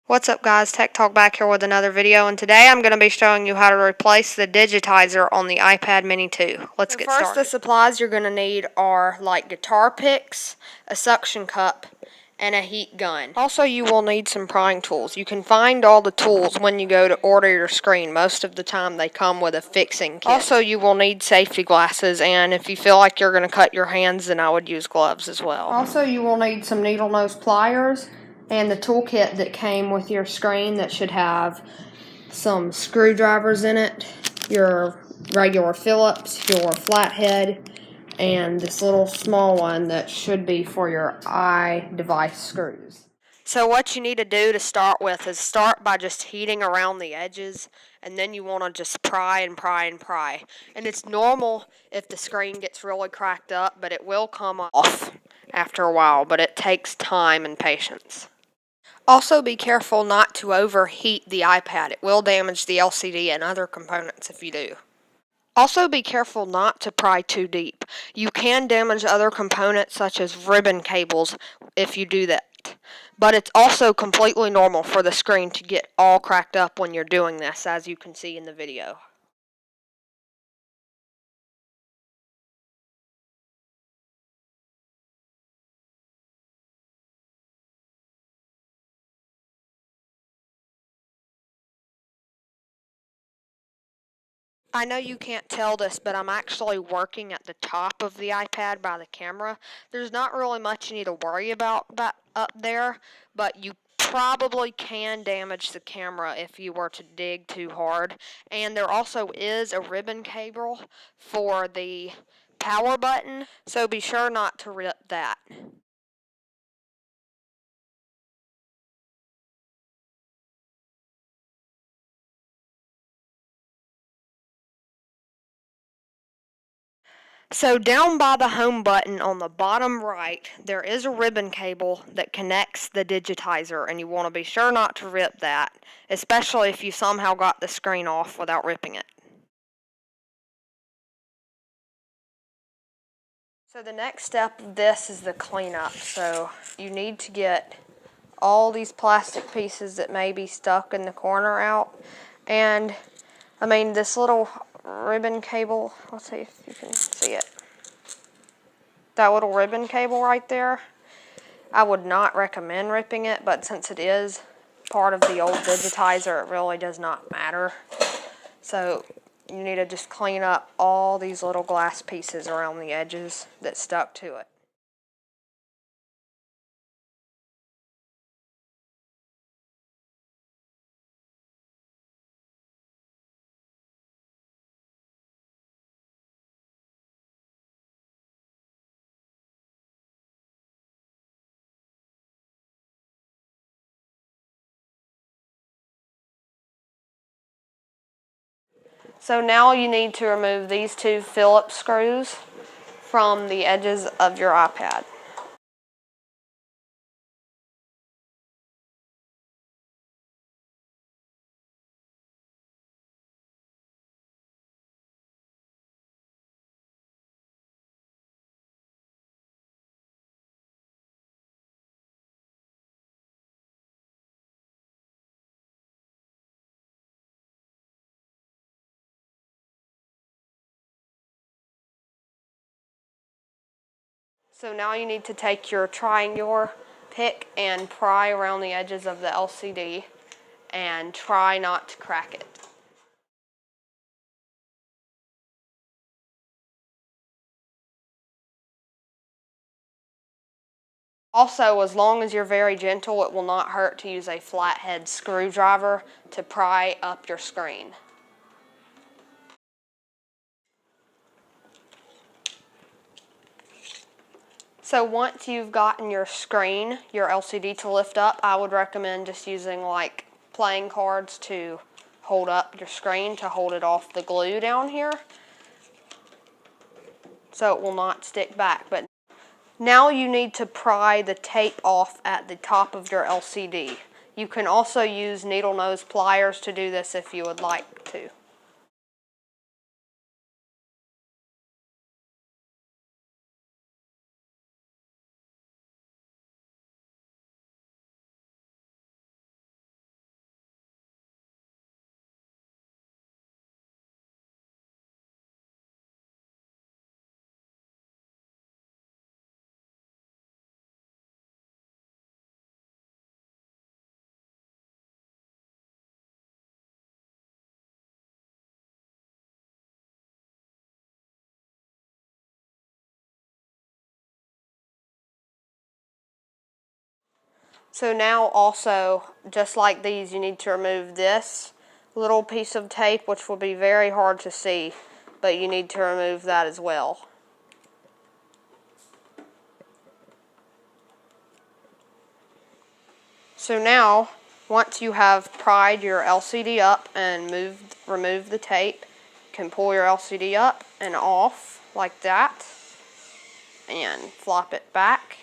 What's up guys, Tech Talk back here with another video, and today I'm going to be showing you how to replace the digitizer on the iPad mini 2. Let's get started. First, the supplies you're going to need are like guitar picks, a suction cup, and a heat gun. Also, you will need some prying tools. You can find all the tools when you go to order your screen. Most of the time they come with a fixing kit. Also, you will need safety glasses, and if you feel like you're going to cut your hands, then I would use gloves as well. Also, you will need some needle nose pliers and the toolkit that came with your screen that should have some screwdrivers in it, your regular Phillips, your flathead, and this little small one that should be for your iDevice screws. So what you need to do to start with is start by just heating around the edges, and then you want to just pry and pry and pry. And it's normal if the screen gets really cracked up, but it will come off after a while, but it takes time and patience. Also, be careful not to overheat the iPad. It will damage the LCD and other components if you do. Also, be careful not to pry too deep. You can damage other components such as ribbon cables if you do that. But it's also completely normal for the screen to get all cracked up when you're doing this, as you can see in the video. I know you can't tell this, but I'm actually working at the top of the iPad by the camera. There's not really much you need to worry about up there, but you probably can damage the camera if you were to dig too hard. And there also is a ribbon cable for the power button, so be sure not to rip that. So down by the home button on the bottom right, there is a ribbon cable that connects the digitizer, and you want to be sure not to rip that, especially if you somehow got the screen off without ripping it. So the next step of this is the cleanup. So you need to get all these plastic pieces that may be stuck in the corner out. And this little ribbon cable, let's see if you can see it. That little ribbon cable right there, I would not recommend ripping it, but since it is part of the old digitizer, it really does not matter. So you need to just clean up all these little glass pieces around the edges that stuck to it. So now you need to remove these two Phillips screws from the edges of your iPad. So now you need to take your triangular pick and pry around the edges of the LCD and try not to crack it. Also, as long as you're very gentle, it will not hurt to use a flathead screwdriver to pry up your screen. So once you've gotten your screen, your LCD to lift up, I would recommend just using like playing cards to hold up your screen to hold it off the glue down here so it will not stick back. But now you need to pry the tape off at the top of your LCD. You can also use needle nose pliers to do this if you would like to. So now also, just like these, you need to remove this little piece of tape, which will be very hard to see, but you need to remove that as well. So now, once you have pried your LCD up and removed the tape, you can pull your LCD up and off like that and flop it back.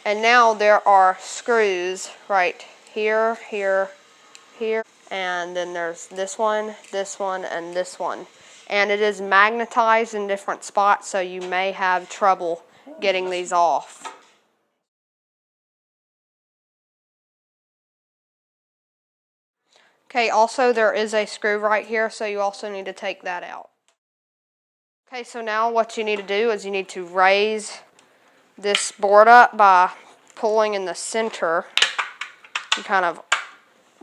And now there are screws right here, here, here, and then there's this one, and this one. And it is magnetized in different spots, so you may have trouble getting these off. Okay, also there is a screw right here, so you also need to take that out. Okay, so now what you need to do is you need to raise this board up by pulling in the center. You kind of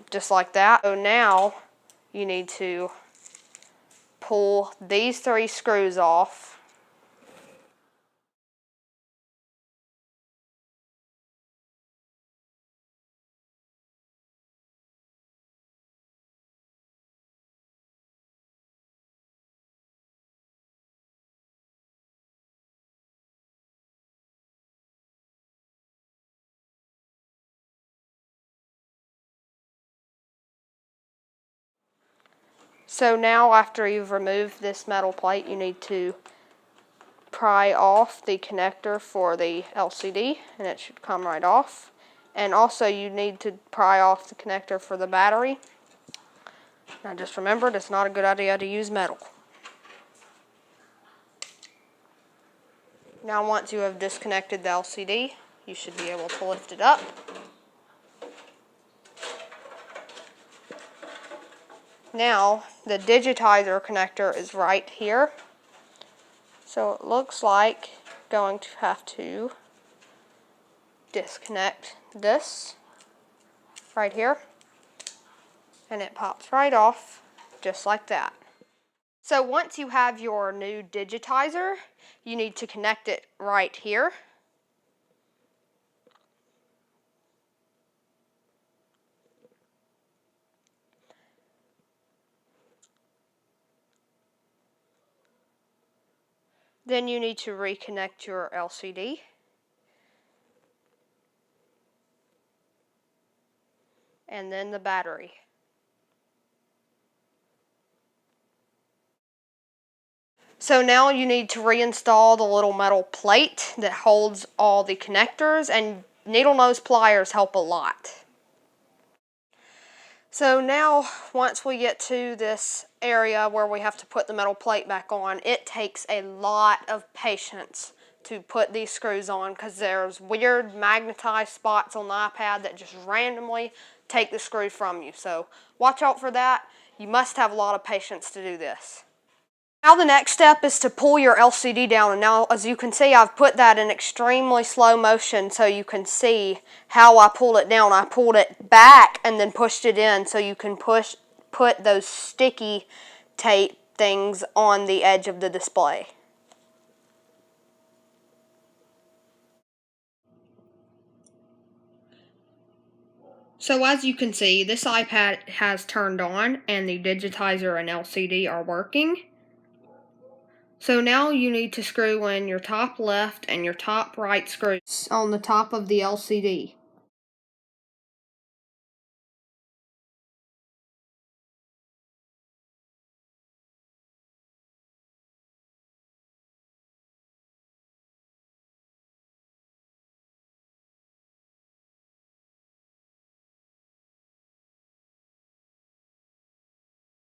just like that. So now you need to pull these 3 screws off. So now after you've removed this metal plate, you need to pry off the connector for the LCD, and it should come right off. And also you need to pry off the connector for the battery. Now just remember, it's not a good idea to use metal. Now once you have disconnected the LCD, you should be able to lift it up. Now the digitizer connector is right here. So it looks like going to have to disconnect this right here, and it pops right off just like that. So once you have your new digitizer, you need to connect it right here. Then you need to reconnect your LCD. And then the battery. So now you need to reinstall the little metal plate that holds all the connectors, and needle nose pliers help a lot. So now, once we get to this area where we have to put the metal plate back on, it takes a lot of patience to put these screws on, because there's weird magnetized spots on the iPad that just randomly take the screw from you. So watch out for that. You must have a lot of patience to do this. Now the next step is to pull your LCD down, and now as you can see, I've put that in extremely slow motion so you can see how I pulled it down. I pulled it back and then pushed it in so you can put those sticky tape things on the edge of the display. So as you can see, this iPad has turned on and the digitizer and LCD are working. So now you need to screw in your top left and your top right screws on the top of the LCD.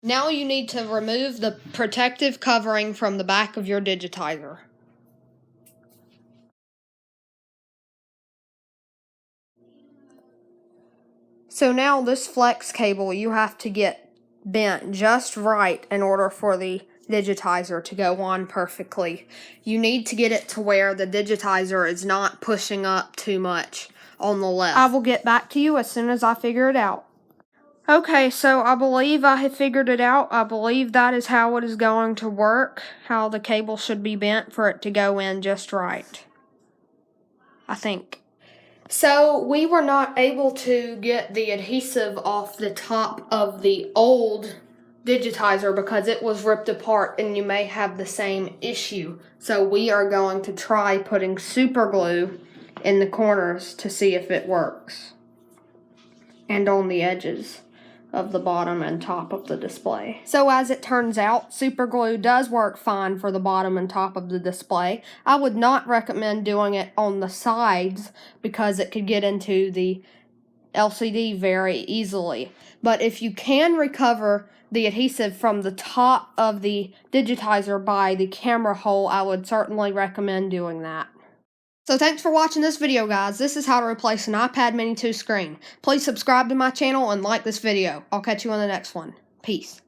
Now you need to remove the protective covering from the back of your digitizer. So now this flex cable you have to get bent just right in order for the digitizer to go on perfectly. You need to get it to where the digitizer is not pushing up too much on the left. I will get back to you as soon as I figure it out. Okay, so I believe I have figured it out. I believe that is how it is going to work, how the cable should be bent for it to go in just right. I think. So we were not able to get the adhesive off the top of the old digitizer because it was ripped apart, and you may have the same issue. So we are going to try putting super glue in the corners to see if it works, and on the edges of the bottom and top of the display. So as it turns out, super glue does work fine for the bottom and top of the display. I would not recommend doing it on the sides because it could get into the LCD very easily. But if you can recover the adhesive from the top of the digitizer by the camera hole, I would certainly recommend doing that. So thanks for watching this video, guys. This is how to replace an iPad Mini 2 screen. Please subscribe to my channel and like this video. I'll catch you on the next one. Peace.